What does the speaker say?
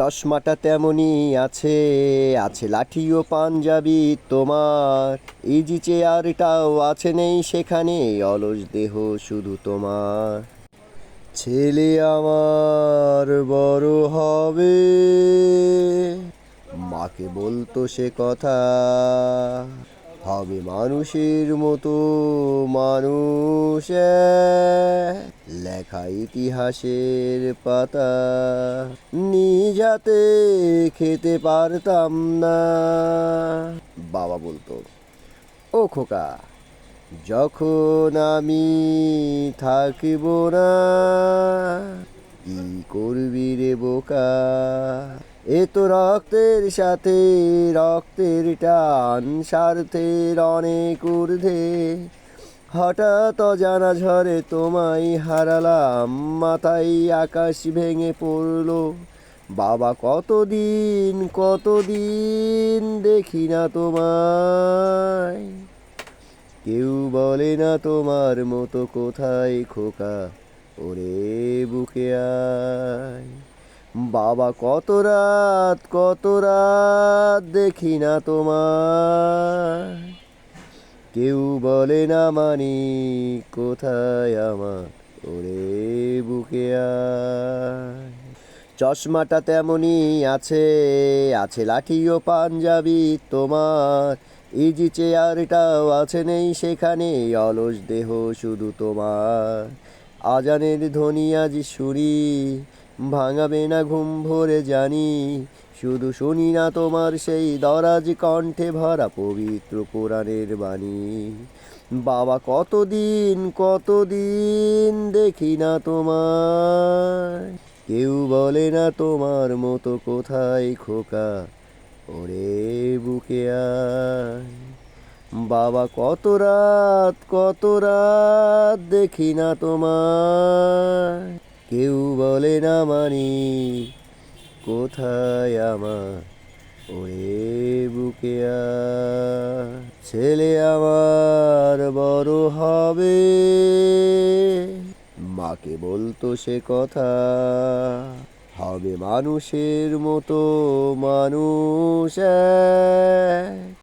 চশমাটা তেমনই আছে, আছে লাঠি ও পাঞ্জাবি তোমার। ইজি চেয়ারটাও আছে নেই সেখানে, অলস দেহ শুধু তোমার। ছেলে আমার বড় হবে, মাকে বলতো সে কথা, হবে মানুষের মতো মানুষ এক। লেখা ইতিহাসের পাতা নিজ হাতে খেতে পারতাম না। বাবা বলতো, ও খোকা, যখন আমি থাকিব না, কি করবি রে বোকা। এ তো রক্তের সাথে রক্তের টান, স্বার্থের অনেক ঊর্ধ্বে। হঠাৎ অজানা ঝড়ে তোমায় হারালাম, মাথায় আকাশ ভেঙে পড়লো। বাবা কতদিন কতদিন দেখি না তোমায়। কেউ বলে না তোমার মতো কোথায় খোকা, ওরে বুকে আয়। বাবা কত রাত দেখি না তোমায়। কেউ বলে না মানি কোথায় আমার, ওরে বুকে আয়। চশমাটা তেমনই আছে, আছে লাঠি ও পাঞ্জাবি তোমার। ইজি চেয়ারটাও আছে নেই সেখানে, অলস দেহ শুধু তোমার। আজানের ধ্বনি আজ শুনি, ভাঙাবে না ঘুম ভরে জানি। শুধু শুনি না তোমার সেই দরাজ কণ্ঠে ভরা পবিত্র কোরআনের বাণী। বাবা কতদিন দেখি না তোমায়। কেউ বলে না তোমার মতো কোথায় খোকা, ওরে বুকে আয়। বাবা কত রাত দেখি না তোমায়। কেউ বলে না মানি কোথায় আমার, ওরে বুকে আয়। ছেলে আমার বড় হবে, মাকে বলতো সে কথা, হবে মানুষের মতো মানুষ এক।